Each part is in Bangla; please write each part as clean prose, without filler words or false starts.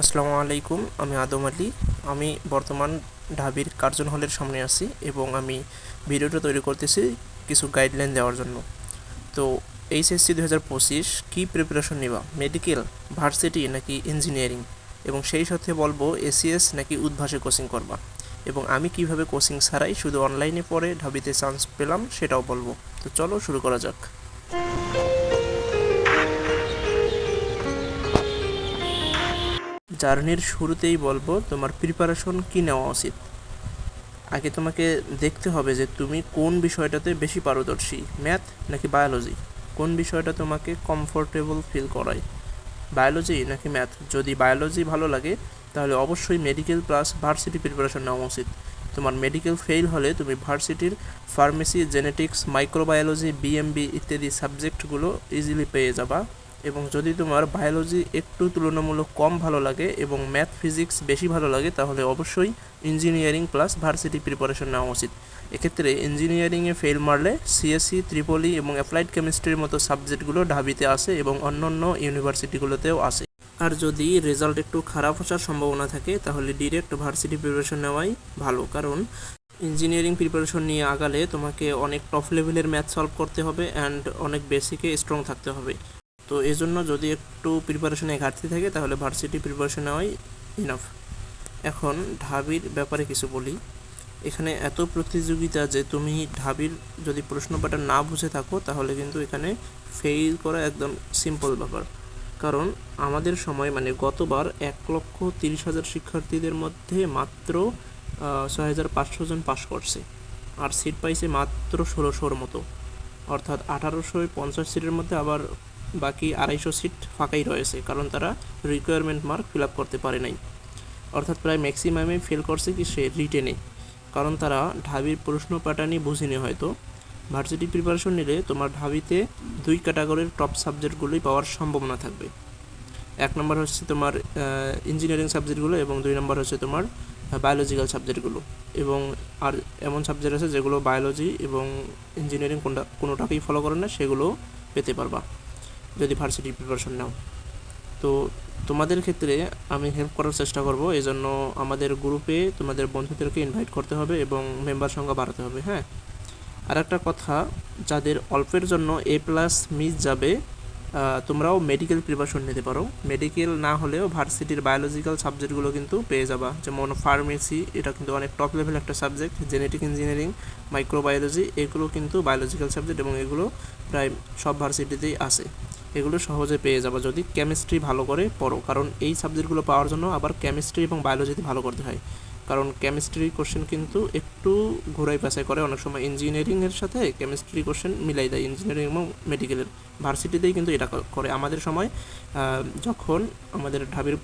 আসসালামু আলাইকুম। আমি আদম আলী। আমি বর্তমান ঢাবির কার্জন হলের সামনে আছি এবং আমি ভিডিওটা তৈরি করতেছি কিছু গাইডলাইন দেওয়ার জন্য। তো এইচএসসি 2025 কী প্রিপারেশন নিবা, মেডিকেল, ভার্সিটি নাকি ইঞ্জিনিয়ারিং, এবং সেই সাথে বলবো এসিএস নাকি উদ্ভাসে কোচিং করবা, এবং আমি কিভাবে কোচিং ছাড়াই শুধু অনলাইনে পড়ে ঢাবিতে চান্স পেলাম সেটাও বলবো। তো চলো শুরু করা যাক। জার্নির শুরুতেই বলবো তোমার প্রিপারেশন কী নেওয়া উচিত। আগে তোমাকে দেখতে হবে যে তুমি কোন বিষয়টাতে বেশি পারদর্শী, ম্যাথ নাকি বায়োলজি, কোন বিষয়টা তোমাকে কমফোর্টেবল ফিল করায়, বায়োলজি নাকি ম্যাথ। যদি বায়োলজি ভালো লাগে তাহলে অবশ্যই মেডিকেল প্লাস ভার্সিটি প্রিপারেশন নেওয়া উচিত। তোমার মেডিকেল ফেল হলে তুমি ভার্সিটির ফার্মেসি, জেনেটিক্স, মাইক্রোবায়োলজি, বিএমবি ইত্যাদি সাবজেক্টগুলো ইজিলি পেয়ে যাবা। এবং যদি তোমার বায়োলজি একটু তুলনামূলক কম ভালো লাগে এবং ম্যাথ ফিজিক্স বেশি ভালো লাগে তাহলে অবশ্যই ইঞ্জিনিয়ারিং প্লাস ভার্সিটি প্রিপারেশন নেওয়া উচিত। এক্ষেত্রে ইঞ্জিনিয়ারিংয়ে ফেল মারলে সিএসসি, ত্রিপলি এবং অ্যাপ্লাইড কেমিস্ট্রির মতো সাবজেক্টগুলো ঢাবিতে আসে এবং অন্যান্য ইউনিভার্সিটিগুলোতেও আসে। আর যদি রেজাল্ট একটু খারাপ আসার সম্ভাবনা থাকে তাহলে ডিরেক্ট ভার্সিটি প্রিপারেশন নেওয়াই ভালো, কারণ ইঞ্জিনিয়ারিং প্রিপারেশন নিয়ে আগালে তোমাকে অনেক টপ লেভেলের ম্যাথ সলভ করতে হবে অ্যান্ড অনেক বেসিকে স্ট্রং থাকতে হবে। তো এজন্য যদি একটু প্রিপারেশনে ঘাটতি থাকে তাহলে ভার্সিটি প্রিপারেশন নেওয়াই ইনাফ। এখন ঢাবির ব্যাপারে কিছু বলি। এখানে এত প্রতিযোগিতা যে তুমি ঢাবির যদি প্রশ্ন প্যাটার্ন না বুঝে থাকো তাহলে কিন্তু এখানে ফেল করা একদম সিম্পল ব্যাপার। কারণ আমাদের সময় মানে গতবার 1,30,000 শিক্ষার্থীদের মধ্যে মাত্র 6,500 জন পাস করছে, আর সিট পাইছে মাত্র 1,600-র মতো, অর্থাৎ 1,850 সিটের মধ্যে আবার বাকি 250 সিট ফাঁকাই রয়েছে, কারণ তারা রিকোয়ারমেন্ট মার্ক ফিল আপ করতে পারে নাই। অর্থাৎ প্রায় ম্যাক্সিমামে ফেল করছে কি সে রিটেনে, কারণ তারা ঢাবির প্রশ্ন প্যাটার্নই বুঝিনি হয়তো। ভার্সিটি প্রিপারেশন নিলে তোমার ঢাবিতে 2 ক্যাটাগরির টপ সাবজেক্টগুলোই পাওয়ার সম্ভাবনা থাকবে। 1 নম্বর হচ্ছে তোমার ইঞ্জিনিয়ারিং সাবজেক্টগুলো এবং 2 নম্বর হচ্ছে তোমার বায়োলজিক্যাল সাবজেক্টগুলো। এবং আর এমন সাবজেক্ট আছে যেগুলো বায়োলজি এবং ইঞ্জিনিয়ারিং কোনোটাকেই ফলো করে না, সেগুলো পেতে পারবা যদি ভার্সিটি প্রিপারেশন নাও। তো তোমাদের ক্ষেত্রে আমি হেল্প করার চেষ্টা করব, এই জন্য আমাদের গ্রুপে তোমাদের বন্ধুদেরকে ইনভাইট করতে হবে এবং মেম্বার সংখ্যা বাড়াতে হবে। হ্যাঁ, আর একটা কথা, যাদের অল্পের জন্য A+ মিস যাবে, তোমরাও মেডিকেল প্রিপারেশন নিতে পারো। মেডিকেল না হলেও ভার্সিটির বায়োলজিক্যাল সাবজেক্টগুলো কিন্তু পেয়ে যাবা, যেমন ফার্মেসি, এটা কিন্তু অনেক টপ লেভেল একটা সাবজেক্ট, জেনেটিক ইঞ্জিনিয়ারিং, মাইক্রোবায়োলজি, এগুলো কিন্তু বায়োলজিক্যাল সাবজেক্ট এবং এগুলো প্রায় সব ভার্সিটিতেই আছে। এগুলো সহজে পেয়ে যাবে যদি কেমিস্ট্রি ভালো করে পড়ো, কারণ এই সাবজেক্টগুলো পাওয়ার জন্য আবার কেমিস্ট্রি এবং বায়োলজিতে ভালো করতে হয়, কারণ কেমিস্ট্রি কোশ্চেন কিন্তু একটু ঘোরাই পেঁচাই করে, অনেক সময় ইঞ্জিনিয়ারিংয়ের সাথে কেমিস্ট্রি কোশ্চেন মিলাই দেয়, ইঞ্জিনিয়ারিং এবং মেডিকেলের ভার্সিটিতেই কিন্তু এটা করে। আমাদের সময় যখন আমাদের ঢাবির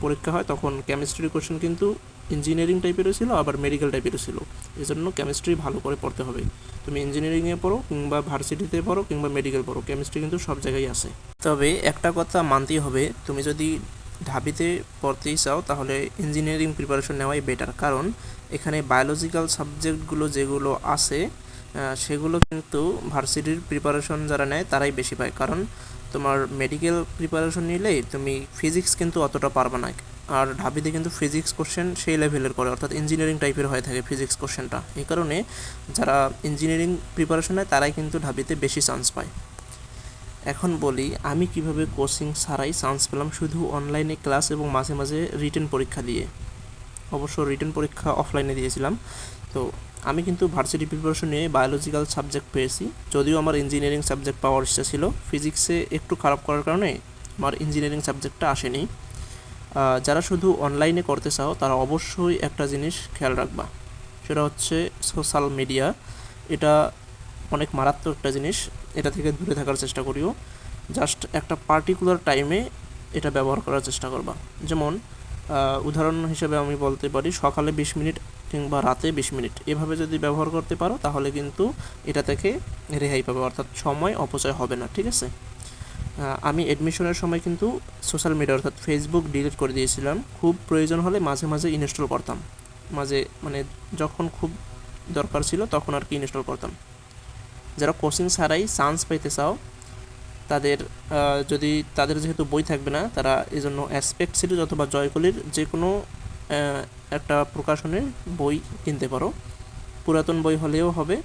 পরীক্ষা হয় তখন কেমিস্ট্রি কোশ্চেন কিন্তু ইঞ্জিনিয়ারিং টাইপেরও ছিল আবার মেডিকেল টাইপেরও ছিল, এই জন্য কেমিস্ট্রি ভালো করে পড়তে হবে। তুমি ইঞ্জিনিয়ারিংয়ে পড়ো কিংবা ভার্সিটিতে পড়ো কিংবা মেডিকেল পড়ো, কেমিস্ট্রি কিন্তু সব জায়গায় আছে। তবে একটা কথা মানতেই হবে, তুমি যদি ঢাবিতে পড়তেই চাও তাহলে ইঞ্জিনিয়ারিং প্রিপারেশন নেওয়াই বেটার, কারণ এখানে বায়োলজিক্যাল সাবজেক্টগুলো যেগুলো আছে সেগুলো কিন্তু ভার্সিটির প্রিপারেশন যারা নেয় তারাই বেশি পায়। কারণ তোমার মেডিকেল প্রিপারেশন নিলেই তুমি ফিজিক্স কিন্তু অতটা পারবে না, আর ঢাবিতে কিন্তু ফিজিক্স কোশ্চেন সেই লেভেলের করে, অর্থাৎ ইঞ্জিনিয়ারিং টাইপের হয়ে থাকে ফিজিক্স কোশ্চেনটা। এই কারণে যারা ইঞ্জিনিয়ারিং প্রিপারেশন নেয় তারাই কিন্তু ঢাবিতে বেশি চান্স পায়। এখন বলি আমি কিভাবে কোচিং ছাড়াই চান্স পেলাম শুধু অনলাইনে ক্লাস এবং মাঝে মাঝে রিটেন পরীক্ষা দিয়ে। অবশ্য রিটেন পরীক্ষা অফলাইনে দিয়েছিলাম। তো আমি কিন্তু ভার্সিটি প্রিপারেশন নিয়ে বায়োলজিক্যাল সাবজেক্ট পেয়েছি, যদিও আমার ইঞ্জিনিয়ারিং সাবজেক্ট পাওয়ার ইচ্ছা ছিল, ফিজিক্সে একটু খারাপ করার কারণে আমার ইঞ্জিনিয়ারিং সাবজেক্টটা আসেনি। যারা শুধু অনলাইনে করতে চাও তারা অবশ্যই একটা জিনিস খেয়াল রাখবা, সেটা হচ্ছে সোশ্যাল মিডিয়া। এটা অনেক মারাত্মক একটা জিনিস, এটা থেকে দূরে থাকার চেষ্টা করিও। জাস্ট একটা পার্টিকুলার টাইমে এটা ব্যবহার করার চেষ্টা করবা। যেমন উদাহরণ হিসেবে আমি বলতে পারি সকালে 20 মিনিট কিংবা রাতে 20 মিনিট, এভাবে যদি ব্যবহার করতে পারো তাহলে কিন্তু এটা থেকে রেহাই পাবে, অর্থাৎ সময় অপচয় হবে না। ঠিক আছে, আমি অ্যাডমিশনের সময় কিন্তু সোশ্যাল মিডিয়া অর্থাৎ ফেসবুক ডিলিট করে দিয়েছিলাম, খুব প্রয়োজন হলে মাঝে মাঝে ইনস্টল করতাম, মাঝে মানে যখন খুব দরকার ছিল তখন আর কি ইনস্টল করতাম। যারা কোচিং ছাড়াই চান্স পাইতে চাও তাদের যদি তাদের যেহেতু বই থাকবে না, তারা এই জন্য অ্যাসপেক্ট সিরিজ অথবা জয়কলির যে কোনো একটা প্রকাশনের বই কিনতে পারো। পুরাতন বই হলেও হবে,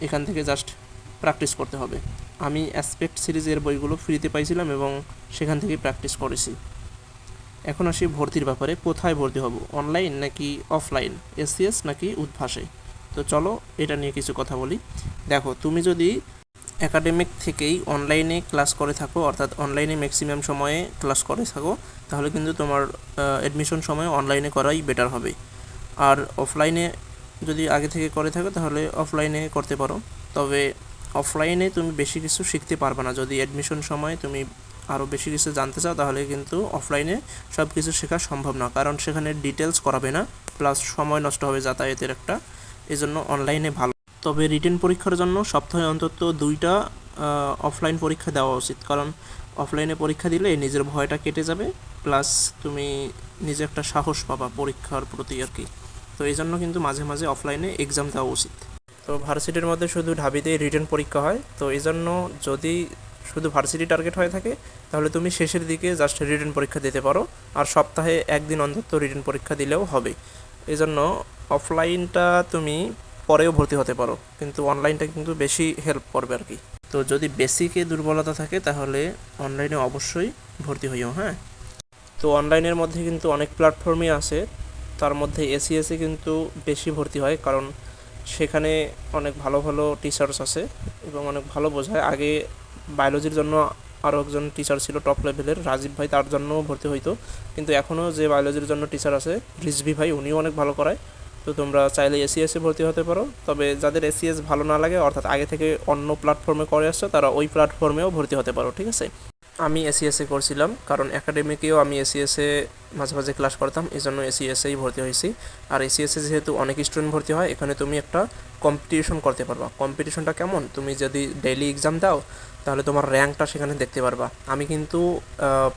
এখান থেকে জাস্ট প্র্যাকটিস করতে হবে। আমি অ্যাসপেক্ট সিরিজের বইগুলো ফ্রিতে পাইছিলাম এবং সেখান থেকেই প্র্যাকটিস করেছি। এখন আসি ভর্তির ব্যাপারে, কোথায় ভর্তি হব, অনলাইন নাকি অফলাইন, এসসিএস নাকি উদ্ভাসে? তো চলো এটা নিয়ে কিছু কথা বলি। দেখো, তুমি যদি একাডেমিক থেকেই অনলাইনে ক্লাস করে থাকো, অর্থাৎ অনলাইনে ম্যাক্সিমাম সময়ে ক্লাস করে থাকো, তাহলে কিন্তু তোমার অ্যাডমিশন সময় অনলাইনে করাই বেটার হবে। আর অফলাইনে যদি আগে থেকে করে থাকো তাহলে অফলাইনে করতে পারো, তবে অফলাইনে তুমি বেশি কিছু শিখতে পারবে না। যদি অ্যাডমিশন সময় তুমি আরও বেশি কিছু জানতে চাও তাহলে কিন্তু অফলাইনে সব কিছু শেখা সম্ভব না, কারণ সেখানে ডিটেলস করাবে না, প্লাস সময় নষ্ট হবে যাতায়াতের একটা, এজন্য অনলাইনে ভালো। তবে রিটেন পরীক্ষার জন্য সপ্তাহে অন্তত 2টা অফলাইন পরীক্ষা দেওয়া উচিত, কারণ অফলাইনে পরীক্ষা দিলে নিজের ভয়টা কেটে যাবে, প্লাস তুমি নিজে একটা সাহস পাবা পরীক্ষার প্রতি আর কি। তো এই জন্য কিন্তু মাঝে মাঝে অফলাইনে এক্সাম দেওয়া উচিত। তো ভার্সিটির মধ্যে শুধু ঢাবিতেই রিটেন পরীক্ষা হয়, তো এই জন্য যদি শুধু ভার্সিটি টার্গেট হয়ে থাকে তাহলে তুমি শেষের দিকে জাস্ট রিটেন পরীক্ষা দিতে পারো, আর সপ্তাহে একদিন অন্তত রিটেন পরীক্ষা দিলেও হবে। এই জন্য অফলাইনটা তুমি পরেও ভর্তি হতে পারো, কিন্তু অনলাইনটা কিন্তু বেশি হেল্প করবে আর কি। তো যদি বেসিকে দুর্বলতা থাকে তাহলে অনলাইনে অবশ্যই ভর্তি হইও। হ্যাঁ, তো অনলাইনের মধ্যে কিন্তু অনেক প্ল্যাটফর্মই আছে, তার মধ্যে এসিএসে কিন্তু বেশি ভর্তি হয়, কারণ সেখানে অনেক ভালো ভালো টিচার্স আছে এবং অনেক ভালো বোঝায়। আগে বায়োলজির জন্য আরও একজন টিচার ছিল টপ লেভেলের, রাজীব ভাই, তার জন্যও ভর্তি হইতো, কিন্তু এখনও যে বায়োলজির জন্য টিচার আছে রিজভি ভাই, উনিও অনেক ভালো করায়। তো তোমরা চাইলে এসিএসে ভর্তি হতে পারো, তবে যাদের এসিএস ভালো না লাগে, অর্থাৎ আগে থেকে অন্য প্ল্যাটফর্মে করে আসছো, তারা ওই প্ল্যাটফর্মেও ভর্তি হতে পারো, ঠিক আছে। আমি এসিএসে করছিলাম, কারণ একাডেমিকেও আমি এসিএসে মাঝে মাঝে ক্লাস করতাম, এই জন্য এসিএসেই ভর্তি হয়েছি। আর এসিএসে যেহেতু অনেক স্টুডেন্ট ভর্তি হয়, এখানে তুমি একটা কম্পিটিশন করতে পারবা। কম্পিটিশনটা কেমন, তুমি যদি ডেইলি এক্সাম দাও তাহলে তোমার র্যাঙ্কটা সেখানে দেখতে পারবা। আমি কিন্তু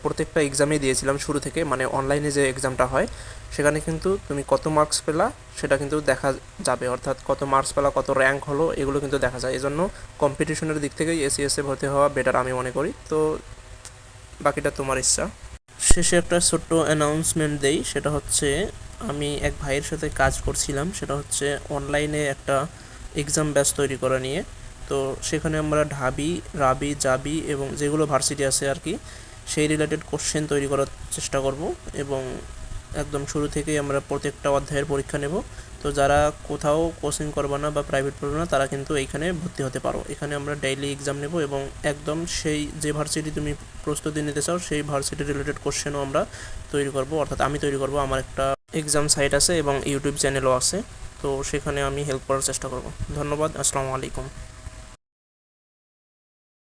প্রত্যেকটা এক্সামেই দিয়েছিলাম শুরু থেকে, মানে অনলাইনে যে এক্সামটা হয় সেখানে কিন্তু তুমি কত মার্কস পেলা সেটা কিন্তু দেখা যাবে, অর্থাৎ কত মার্কস পেলা, কত র্যাঙ্ক হলো, এগুলো কিন্তু দেখা যায়। এই জন্য কম্পিটিশনের দিক থেকেই এসিএসে ভর্তি হওয়া বেটার আমি মনে করি। তো বাকিটা তোমার ইচ্ছা। শেষে একটা ছোট্ট অ্যানাউন্সমেন্ট দেই, সেটা হচ্ছে আমি এক ভাইয়ের সাথে কাজ করছিলাম, সেটা হচ্ছে অনলাইনে একটা এক্সাম ব্যাচ তৈরি করা নিয়ে। তো সেখানে আমরা ঢাবি, রাবি, জাবি এবং যেগুলো ভার্সিটি আছে আর কি, সেই রিলেটেড কোশ্চেন তৈরি করার চেষ্টা করব, এবং একদম শুরু থেকেই আমরা প্রত্যেকটা অধ্যায়ের পরীক্ষা নেব। তো যারা কোথাও কোচিং করবে না বা প্রাইভেট পড়বে না তারা কিন্তু এইখানে ভর্তি হতে পারো। এখানে আমরা ডেইলি এক্সাম নেব এবং একদম সেই যে ভার্সিটি তুমি প্রস্তুতি নিতে চাও সেই ভার্সিটি রিলেটেড কোশ্চেনও আমরা তৈরি করব, অর্থাৎ আমি তৈরি করব। আমার একটা এক্সাম সাইট আছে এবং ইউটিউব চ্যানেলও আছে, তো সেখানে আমি হেল্প করার চেষ্টা করব। ধন্যবাদ, আসসালামু আলাইকুম।